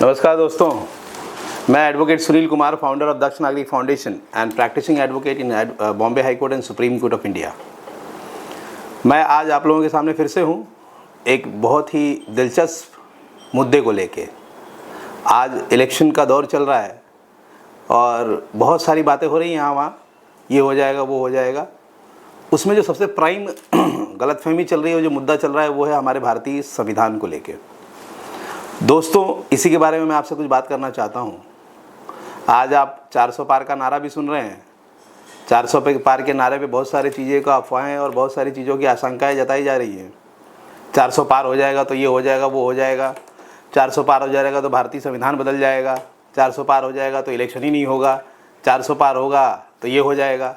नमस्कार दोस्तों, मैं advocate Sunil Kumar, founder of Daksh Nagrik foundation and practising advocate in Bombay high court and supreme court of India. मैं आज आप लोगों के सामने फिर से हूँ एक बहुत ही दिलचस्प मुद्दे को लेके। आज इलेक्शन का दौर चल रहा है और बहुत सारी बातें हो रही हैं यहाँ वहाँ, ये हो जाएगा वो हो जाएगा। उसमें जो सबसे प्राइम गलतफहमी चल रही है, जो मुद्दा चल रहा है, वो है हमारे भारतीय संविधान को लेके। दोस्तों, इसी के बारे में मैं आपसे कुछ बात करना चाहता हूँ। आज आप 400 पार का नारा भी सुन रहे हैं। 400 पार के नारे पे बहुत सारी चीज़ें का अफवाहें और बहुत सारी चीज़ों की आशंकाएं जताई जा रही हैं। 400 पार हो जाएगा तो ये हो जाएगा वो हो जाएगा, 400 पार हो जाएगा तो भारतीय संविधान बदल जाएगा, 400 पार हो जाएगा तो इलेक्शन ही नहीं होगा, 400 पार होगा तो ये हो जाएगा।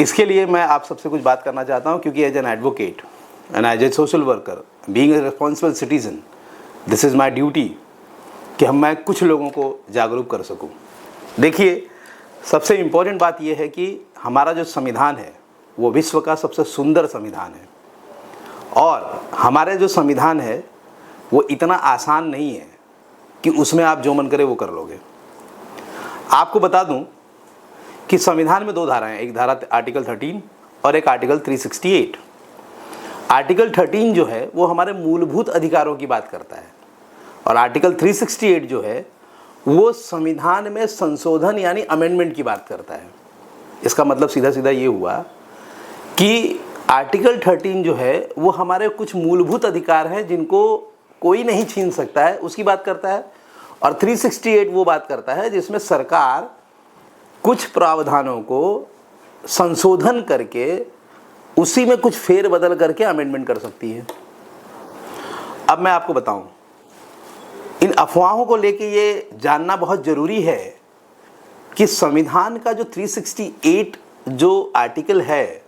इसके लिए मैं आप सबसे कुछ बात करना चाहता हूँ, क्योंकि as an advocate and as a social worker, being a responsible citizen, this is my duty कि मैं कुछ लोगों को जागरूक कर सकूं। देखिए, सबसे इम्पोर्टेंट बात यह है कि हमारा जो संविधान है वो विश्व का सबसे सुंदर संविधान है, और हमारे जो संविधान है वो इतना आसान नहीं है कि उसमें आप जो मन करे वो कर लोगे। आपको बता दूं कि संविधान में दो धाराएं हैं, एक धारा आर्टिकल 13 और एक आर्टिकल 368। आर्टिकल 13 जो है वो हमारे मूलभूत अधिकारों की बात करता है, और आर्टिकल 368 जो है वो संविधान में संशोधन यानी अमेंडमेंट की बात करता है। इसका मतलब सीधा सीधा ये हुआ कि आर्टिकल 13 जो है वो हमारे कुछ मूलभूत अधिकार हैं जिनको कोई नहीं छीन सकता है, उसकी बात करता है, और 368 वो बात करता है जिसमें सरकार कुछ प्रावधानों को संशोधन करके उसी में कुछ फेर बदल करके अमेंडमेंट कर सकती है। अब मैं आपको बताऊं, इन अफवाहों को लेके ये जानना बहुत ज़रूरी है कि संविधान का जो 368 जो आर्टिकल है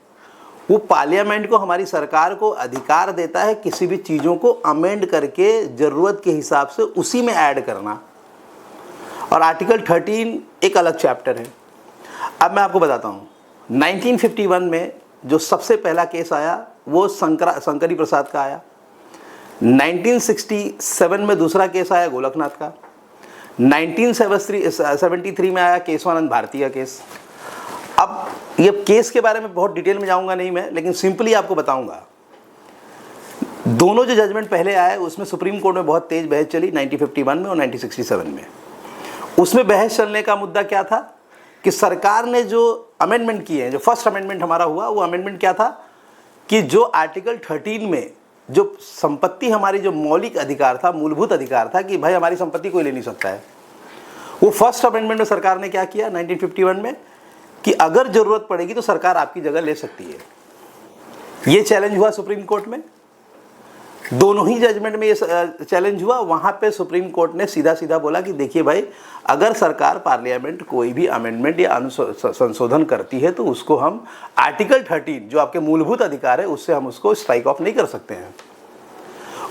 वो पार्लियामेंट को, हमारी सरकार को अधिकार देता है किसी भी चीज़ों को अमेंड करके ज़रूरत के हिसाब से उसी में ऐड करना, और आर्टिकल 13 एक अलग चैप्टर है। अब मैं आपको बताता हूँ, 1951 में जो सबसे पहला केस आया वो शंकरी प्रसाद का आया। 1967 में दूसरा केस आया गोलकनाथ का। 1973 में आया केशवानंद भारती का केस। अब ये केस के बारे में बहुत डिटेल में जाऊंगा नहीं मैं, लेकिन सिंपली आपको बताऊंगा। दोनों जो जजमेंट पहले आए उसमें सुप्रीम कोर्ट में बहुत तेज बहस चली, 1951 में और 1967 में। उसमें बहस चलने का मुद्दा क्या था कि सरकार ने जो अमेंडमेंट किए हैं, जो फर्स्ट अमेंडमेंट हमारा हुआ, वो अमेंडमेंट क्या था कि जो आर्टिकल 13 में जो संपत्ति, हमारी जो मौलिक अधिकार था, मूलभूत अधिकार था कि भाई हमारी संपत्ति कोई ले नहीं सकता है, वो फर्स्ट अमेंडमेंट में सरकार ने क्या किया 1951 में कि अगर जरूरत पड़ेगी तो सरकार आपकी जगह ले सकती है। ये चैलेंज हुआ सुप्रीम कोर्ट में। दोनों ही जजमेंट में ये चैलेंज हुआ। वहाँ पे सुप्रीम कोर्ट ने सीधा सीधा बोला कि देखिए भाई, अगर सरकार, पार्लियामेंट कोई भी अमेंडमेंट या संशोधन करती है तो उसको हम आर्टिकल 13 जो आपके मूलभूत अधिकार है उससे हम उसको स्ट्राइक ऑफ नहीं कर सकते हैं।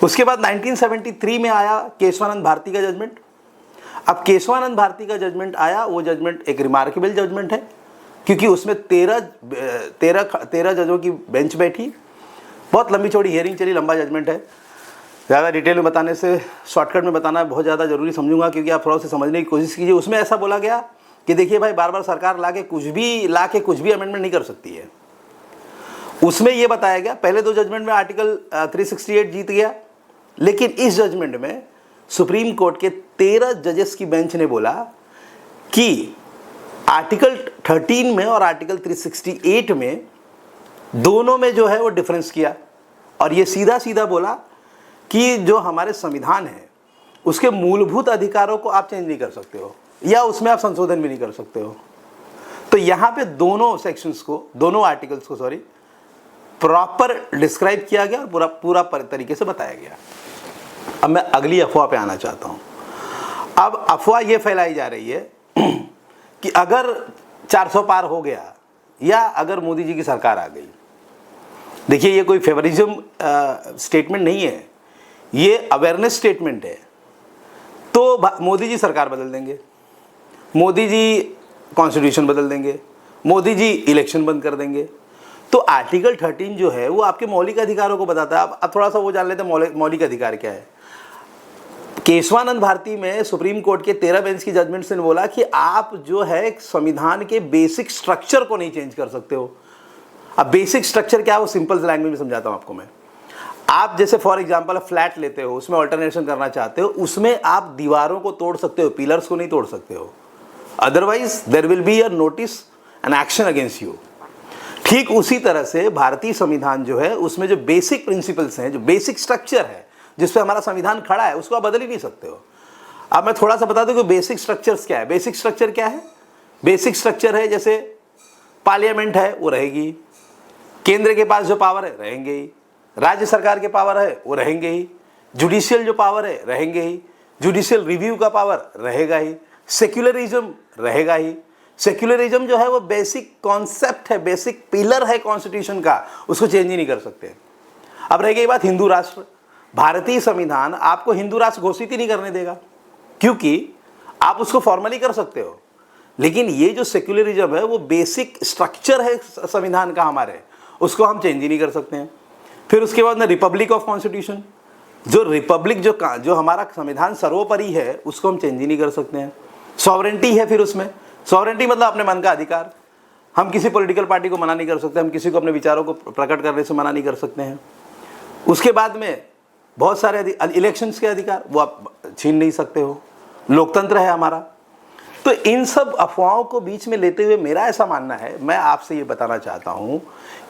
उसके बाद 1973 में आया केशवानंद भारती का जजमेंट। अब केशवानंद भारती का जजमेंट आया, वो जजमेंट एक रिमार्केबल जजमेंट है, क्योंकि उसमें 13 जजों की बेंच बैठी। बहुत लंबी चौड़ी हियरिंग चली, लंबा जजमेंट है। ज़्यादा डिटेल में बताने से, शॉर्टकट में बताना बहुत ज़्यादा ज़रूरी समझूंगा, क्योंकि आप थोड़ा सा समझने की कोशिश कीजिए। उसमें ऐसा बोला गया कि देखिए भाई, बार बार सरकार ला के कुछ भी अमेंडमेंट नहीं कर सकती है। उसमें यह बताया गया, पहले दो जजमेंट में आर्टिकल 368 जीत गया, लेकिन इस जजमेंट में सुप्रीम कोर्ट के 13 जजेस की बेंच ने बोला कि आर्टिकल 13 में और आर्टिकल 368 में दोनों में जो है वो डिफरेंस किया, और ये सीधा सीधा बोला कि जो हमारे संविधान है उसके मूलभूत अधिकारों को आप चेंज नहीं कर सकते हो, या उसमें आप संशोधन भी नहीं कर सकते हो। तो यहाँ पे दोनों सेक्शंस को, दोनों आर्टिकल्स को प्रॉपर डिस्क्राइब किया गया और पूरा तरीके से बताया गया। अब मैं अगली अफवाह पे आना चाहता हूँ। अब अफवाह ये फैलाई जा रही है कि अगर 400 पार हो गया या अगर मोदी जी की सरकार आ गई, देखिए ये कोई फेवरिज्म स्टेटमेंट नहीं है, ये अवेयरनेस स्टेटमेंट है। तो मोदी जी सरकार बदल देंगे, मोदी जी कॉन्स्टिट्यूशन बदल देंगे, मोदी जी इलेक्शन बंद कर देंगे। तो आर्टिकल 13 जो है वो आपके मौलिक अधिकारों को बताता है। अब थोड़ा सा वो जान लेते हैं मौलिक अधिकार क्या है। केशवानंद भारती में सुप्रीम कोर्ट के 13 बेंच की जजमेंट्स ने बोला कि आप जो है संविधान के बेसिक स्ट्रक्चर को नहीं चेंज कर सकते हो। अब बेसिक स्ट्रक्चर क्या है वो सिंपल लैंग्वेज में समझाता हूं आपको मैं। आप जैसे फॉर एग्जांपल फ्लैट लेते हो, उसमें ऑल्टरनेशन करना चाहते हो, उसमें आप दीवारों को तोड़ सकते हो, पिलर्स को नहीं तोड़ सकते हो, otherwise there will be a notice an action against you. ठीक उसी तरह से भारतीय संविधान जो है उसमें जो बेसिक प्रिंसिपल्स हैं, जो बेसिक स्ट्रक्चर है जिस पे हमारा संविधान खड़ा है, उसको आप बदल ही नहीं सकते हो। अब मैं थोड़ा सा बता दूं कि बेसिक स्ट्रक्चर्स क्या है। बेसिक स्ट्रक्चर क्या है? बेसिक स्ट्रक्चर है जैसे पार्लियामेंट है वो रहेगी, केंद्र के पास जो पावर है रहेंगे ही, राज्य सरकार के पावर है वो रहेंगे ही, जुडिशियल जो पावर है रहेंगे ही, जुडिशियल रिव्यू का पावर रहेगा ही, सेक्युलरिज्म रहेगा ही। सेक्युलरिज्म जो है वो बेसिक कॉन्सेप्ट है, बेसिक पिलर है कॉन्स्टिट्यूशन का, उसको चेंज ही नहीं कर सकते। अब रह गई बात हिंदू राष्ट्र। भारतीय संविधान आपको हिंदू राष्ट्र घोषित ही नहीं करने देगा, क्योंकि आप उसको फॉर्मली कर सकते हो, लेकिन ये जो सेक्युलरिज्म है वो बेसिक स्ट्रक्चर है संविधान का हमारे, उसको हम चेंज ही नहीं कर सकते हैं। फिर उसके बाद में रिपब्लिक ऑफ कॉन्स्टिट्यूशन, जो रिपब्लिक जो हमारा संविधान सर्वोपरि है उसको हम चेंज ही नहीं कर सकते हैं। सॉवरेंटी है, फिर उसमें सॉवरेंटी मतलब अपने मन का अधिकार। हम किसी पॉलिटिकल पार्टी को मना नहीं कर सकते, हम किसी को अपने विचारों को प्रकट करने से मना नहीं कर सकते हैं। उसके बाद में बहुत सारे इलेक्शंस के अधिकार वो आप छीन नहीं सकते हो, लोकतंत्र है हमारा। तो इन सब अफवाहों को बीच में लेते हुए मेरा ऐसा मानना है, मैं आपसे ये बताना चाहता हूं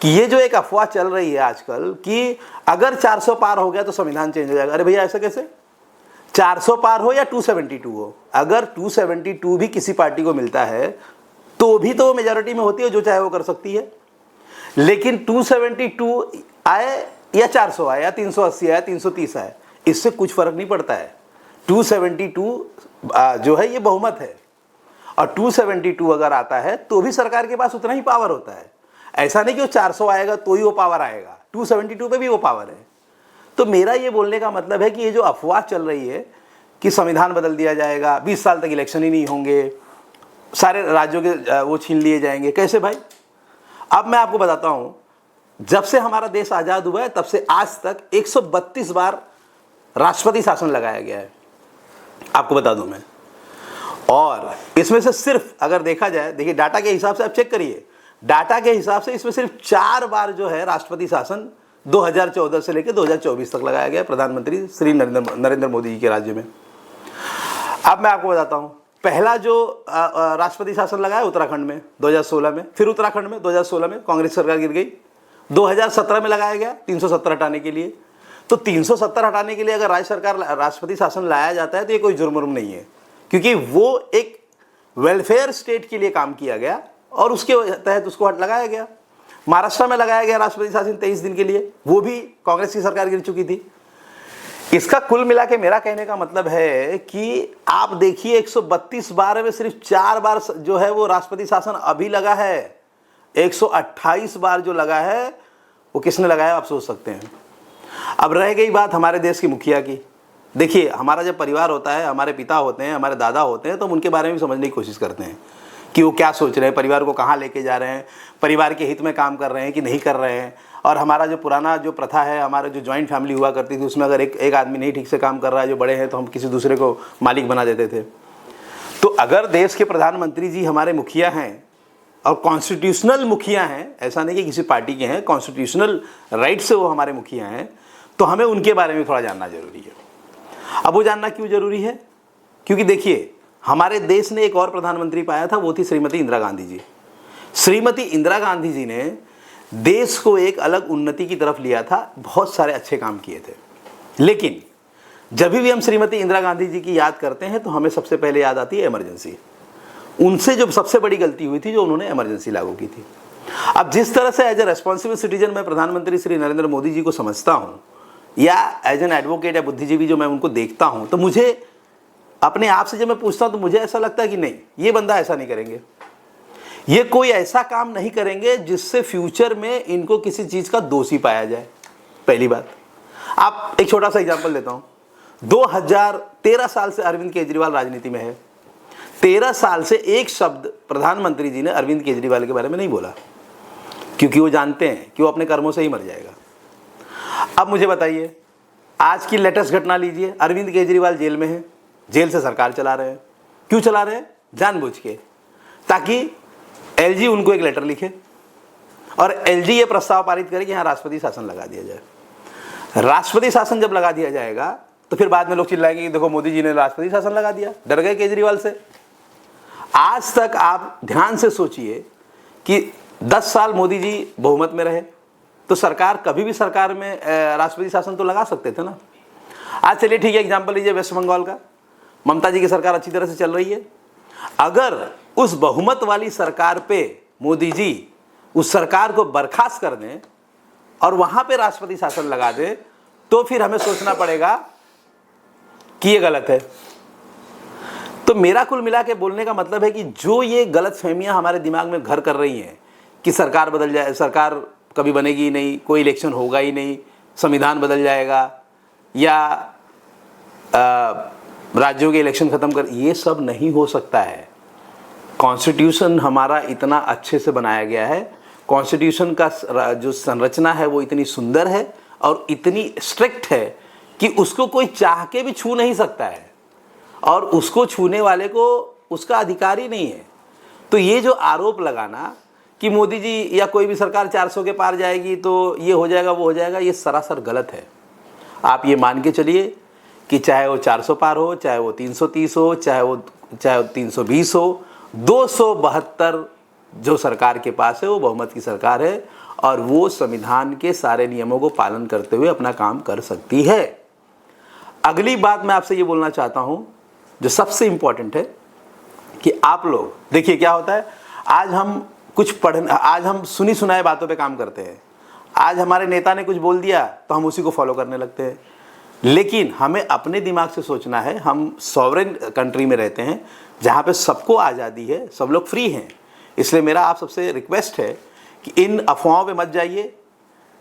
कि ये जो एक अफवाह चल रही है आजकल कि अगर 400 पार हो गया तो संविधान चेंज हो जाएगा। अरे भैया ऐसा कैसे? 400 पार हो या 272 हो, अगर 272 भी किसी पार्टी को मिलता है तो भी तो वो मेजॉरिटी में होती है, जो चाहे वो कर सकती है। लेकिन 272 आए या 400 आए या 380 आए, 330 आए, इससे कुछ फर्क नहीं पड़ता है। 272 जो है ये बहुमत है, और 272 अगर आता है तो भी सरकार के पास उतना ही पावर होता है। ऐसा नहीं कि वो 400 आएगा तो ही वो पावर आएगा, 272 पे भी वो पावर है। तो मेरा ये बोलने का मतलब है कि ये जो अफवाह चल रही है कि संविधान बदल दिया जाएगा, 20 साल तक इलेक्शन ही नहीं होंगे, सारे राज्यों के वो छीन लिए जाएंगे, कैसे भाई? अब मैं आपको बताता हूं, जब से हमारा देश आजाद हुआ है तब से आज तक 132 बार राष्ट्रपति शासन लगाया गया है, आपको बता दूं मैं। और इसमें से सिर्फ अगर देखा जाए, देखिए डाटा के हिसाब से आप चेक करिए, डाटा के हिसाब से इसमें सिर्फ 4 बार जो है राष्ट्रपति शासन 2014 से लेकर 2024 तक लगाया गया प्रधानमंत्री श्री नरेंद्र मोदी जी के राज्य में। अब मैं आपको बताता हूं, पहला जो राष्ट्रपति शासन लगाया उत्तराखंड में 2016 में, फिर उत्तराखंड में 2016 में कांग्रेस सरकार गिर गई, 2017 में लगाया गया 370 हटाने के लिए। तो 370 हटाने के लिए अगर राज्य सरकार राष्ट्रपति शासन लाया जाता है तो ये कोई जुर्म नहीं है, क्योंकि वो एक वेलफेयर स्टेट के लिए काम किया गया और उसके तहत उसको लगाया गया। महाराष्ट्र में लगाया गया राष्ट्रपति शासन 23 दिन के लिए, वो भी कांग्रेस की सरकार गिर चुकी थी। इसका कुल मिला के मेरा कहने का मतलब है कि आप देखिए 132 बार में सिर्फ 4 बार जो है वो राष्ट्रपति शासन अभी लगा है, 128 बार जो लगा है वो किसने लगाया आप सोच सकते हैं। अब रह गई बात हमारे देश की मुखिया की। देखिए हमारा जब परिवार होता है, हमारे पिता होते हैं, हमारे दादा होते हैं, तो हम उनके बारे में समझने की कोशिश करते हैं कि वो क्या सोच रहे हैं, परिवार को कहाँ लेके जा रहे हैं, परिवार के हित में काम कर रहे हैं कि नहीं कर रहे हैं। और हमारा जो पुराना जो प्रथा है, हमारा जो जॉइंट फैमिली हुआ करती थी, उसमें अगर एक आदमी नहीं ठीक से काम कर रहा है, जो बड़े हैं, तो हम किसी दूसरे को मालिक बना देते थे। तो अगर देश के प्रधानमंत्री जी हमारे मुखिया हैं और कॉन्स्टिट्यूशनल मुखिया हैं, ऐसा नहीं कि किसी पार्टी के हैं, कॉन्स्टिट्यूशनल राइट से वो हमारे मुखिया हैं, तो हमें उनके बारे में थोड़ा जानना जरूरी है। अब वो जानना क्यों जरूरी है? क्योंकि देखिए हमारे देश ने एक और प्रधानमंत्री पाया था, वो थी श्रीमती इंदिरा गांधी जी। श्रीमती इंदिरा गांधी जी ने देश को एक अलग उन्नति की तरफ लिया था, बहुत सारे अच्छे काम किए थे। लेकिन जब भी हम श्रीमती इंदिरा गांधी जी की याद करते हैं तो हमें सबसे पहले याद आती है इमरजेंसी। उनसे जो सबसे बड़ी गलती हुई थी, जो उन्होंने इमरजेंसी लागू की थी। अब जिस तरह से एज ए रेस्पॉन्सिबल सिटीजन मैं प्रधानमंत्री श्री नरेंद्र मोदी जी को समझता हूँ, या एज एन एडवोकेट या बुद्धिजीवी जो मैं उनको देखता हूँ, तो मुझे अपने आप से जब मैं पूछता हूँ तो मुझे ऐसा लगता है कि नहीं, ये बंदा ऐसा नहीं करेंगे, ये कोई ऐसा काम नहीं करेंगे जिससे फ्यूचर में इनको किसी चीज़ का दोषी पाया जाए। पहली बात, आप एक छोटा सा एग्जाम्पल लेता हूँ। 2013 साल से अरविंद केजरीवाल राजनीति में है। 13 साल से एक शब्द प्रधानमंत्री जी ने अरविंद केजरीवाल के बारे में नहीं बोला, क्योंकि वो जानते हैं कि वो अपने कर्मों से ही मर जाएगा। अब मुझे बताइए, आज की लेटेस्ट घटना लीजिए, अरविंद केजरीवाल जेल में है, जेल से सरकार चला रहे हैं। क्यों चला रहे हैं? जानबूझ के, ताकि एलजी उनको एक लेटर लिखे और एलजी ये प्रस्ताव पारित करे कि यहाँ राष्ट्रपति शासन लगा दिया जाए। राष्ट्रपति शासन जब लगा दिया जाएगा तो फिर बाद में लोग चिल्लाएंगे कि देखो मोदी जी ने राष्ट्रपति शासन लगा दिया, डर गए केजरीवाल से। आज तक आप ध्यान से सोचिए कि 10 साल मोदी जी बहुमत में रहे, तो सरकार कभी भी सरकार में राष्ट्रपति शासन तो लगा सकते थे ना। आज चलिए ठीक है, एग्जाम्पल लीजिए वेस्ट बंगाल का, ममता जी की सरकार अच्छी तरह से चल रही है। अगर उस बहुमत वाली सरकार पे मोदी जी उस सरकार को बर्खास्त कर दें और वहां पे राष्ट्रपति शासन लगा दें, तो फिर हमें सोचना पड़ेगा कि ये गलत है। तो मेरा कुल मिला के बोलने का मतलब है कि जो ये गलतफहमियां हमारे दिमाग में घर कर रही हैं कि सरकार बदल जाए, सरकार कभी बनेगी ही नहीं, कोई इलेक्शन होगा ही नहीं, संविधान बदल जाएगा, या राज्यों के इलेक्शन खत्म कर, ये सब नहीं हो सकता है। कॉन्स्टिट्यूशन हमारा इतना अच्छे से बनाया गया है, कॉन्स्टिट्यूशन का जो संरचना है वो इतनी सुंदर है और इतनी स्ट्रिक्ट है कि उसको कोई चाह के भी छू नहीं सकता है, और उसको छूने वाले को उसका अधिकार ही नहीं है। तो ये जो आरोप लगाना कि मोदी जी या कोई भी सरकार 400 के पार जाएगी तो ये हो जाएगा वो हो जाएगा, ये सरासर गलत है। आप ये मान के चलिए कि चाहे वो 400 पार हो, चाहे वो 330 हो, चाहे वो 320 हो, 272 जो सरकार के पास है वो बहुमत की सरकार है, और वो संविधान के सारे नियमों को पालन करते हुए अपना काम कर सकती है। अगली बात मैं आपसे ये बोलना चाहता हूं जो सबसे इंपॉर्टेंट है कि आप लोग देखिए क्या होता है, आज हम सुनी सुनाए बातों पे काम करते हैं। आज हमारे नेता ने कुछ बोल दिया तो हम उसी को फॉलो करने लगते हैं, लेकिन हमें अपने दिमाग से सोचना है। हम सॉवरेन कंट्री में रहते हैं जहाँ पे सबको आज़ादी है, सब लोग फ्री हैं। इसलिए मेरा आप सबसे रिक्वेस्ट है कि इन अफवाहों पे मत जाइए।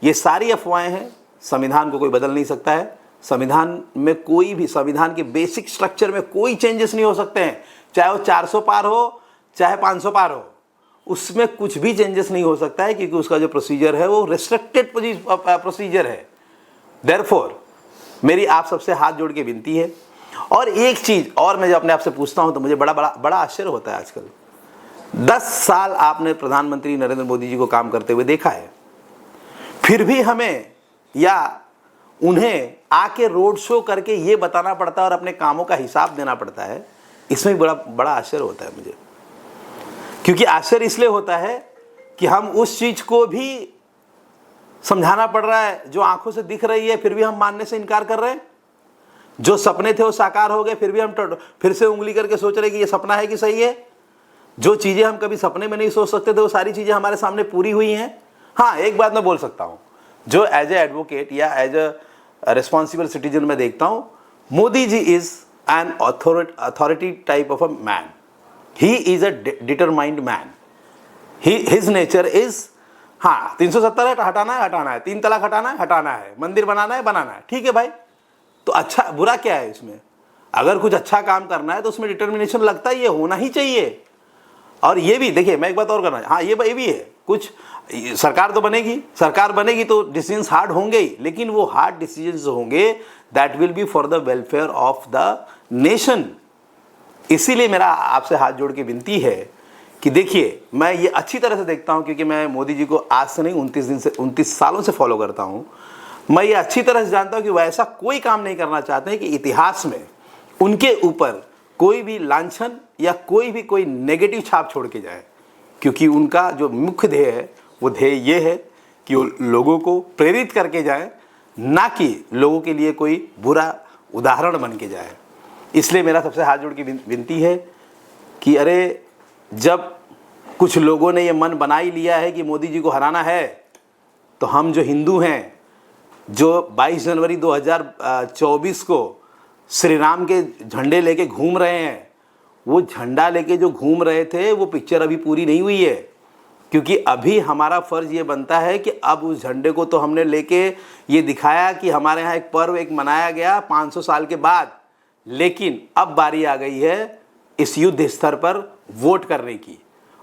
ये सारी अफवाहें हैं, संविधान को कोई बदल नहीं सकता है। संविधान में कोई भी, संविधान के बेसिक स्ट्रक्चर में कोई चेंजेस नहीं हो सकते हैं, चाहे वो 400 पार हो चाहे 500 पार हो, उसमें कुछ भी चेंजेस नहीं हो सकता है, क्योंकि उसका जो प्रोसीजर है वो रिस्ट्रिक्टेड प्रोसीजर है। देयरफॉर मेरी आप सबसे हाथ जोड़ के विनती है। और एक चीज और मैं जब अपने आप से पूछता हूं तो मुझे बड़ा आश्चर्य होता है। आजकल 10 साल आपने प्रधानमंत्री नरेंद्र मोदी जी को काम करते हुए देखा है, फिर भी हमें या उन्हें आके रोड शो करके ये बताना पड़ता है और अपने कामों का हिसाब देना पड़ता है। इसमें बड़ा आश्चर्य होता है मुझे, क्योंकि आश्चर्य इसलिए होता है कि हम उस चीज को भी समझाना पड़ रहा है जो आंखों से दिख रही है, फिर भी हम मानने से इनकार कर रहे हैं। जो सपने थे वो साकार हो गए, फिर भी हम फिर से उंगली करके सोच रहे हैं कि ये सपना है कि सही है। जो चीजें हम कभी सपने में नहीं सोच सकते थे वो सारी चीजें हमारे सामने पूरी हुई हैं। हाँ, एक बात मैं बोल सकता हूं, जो एज ए एडवोकेट या एज ए रिस्पॉन्सिबल सिटीजन में देखता हूं, Modi ji is an authority type of a man. He is a determined man. His nature is, हाँ 370 है हटाना है, 3 तलाक हटाना है, मंदिर बनाना है, ठीक है भाई। तो अच्छा बुरा क्या है इसमें? अगर कुछ अच्छा काम करना है तो उसमें डिटर्मिनेशन लगता ही है, होना ही चाहिए। और ये भी देखिए, मैं एक बात और करना, हाँ ये भी है, कुछ सरकार बनेगी तो डिसीजंस हार्ड होंगे ही, लेकिन वो हार्ड डिसीजंस होंगे that will be for the welfare of the nation. इसीलिए मेरा आपसे हाथ जोड़ के विनती है कि देखिए, मैं ये अच्छी तरह से देखता हूं, क्योंकि मैं मोदी जी को आज से नहीं 29 सालों से फॉलो करता हूं। मैं ये अच्छी तरह से जानता हूं कि वह ऐसा कोई काम नहीं करना चाहते हैं कि इतिहास में उनके ऊपर कोई भी लांछन या कोई नेगेटिव छाप छोड़ के जाए, क्योंकि उनका जो मुख्य ध्येय है वो ध्येय ये है कि वो लोगों को प्रेरित करके जाए, ना कि लोगों के लिए कोई बुरा उदाहरण बन के जाए। इसलिए मेरा सबसे हाथ जोड़ की विनती है कि अरे, जब कुछ लोगों ने ये मन बना ही लिया है कि मोदी जी को हराना है, तो हम जो हिंदू हैं, जो 22 जनवरी 2024 को श्री राम के झंडे लेके घूम रहे हैं, वो झंडा लेके जो घूम रहे थे वो पिक्चर अभी पूरी नहीं हुई है। क्योंकि अभी हमारा फर्ज ये बनता है कि अब उस झंडे को तो हमने लेके ये दिखाया कि हमारे यहाँ एक पर्व मनाया गया 500 साल के बाद, लेकिन अब बारी आ गई है इस युद्ध स्तर पर वोट करने की।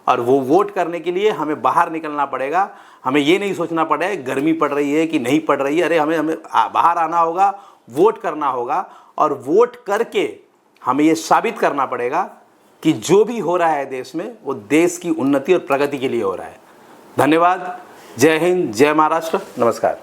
और वो वोट करने के लिए हमें बाहर निकलना पड़ेगा। हमें ये नहीं सोचना पड़ेगा गर्मी पड़ रही है कि नहीं पड़ रही है, अरे हमें बाहर आना होगा, वोट करना होगा और वोट करके हमें ये साबित करना पड़ेगा कि जो भी हो रहा है देश में वो देश की उन्नति और प्रगति के लिए हो रहा है। धन्यवाद। जय हिंद, जय महाराष्ट्र, नमस्कार।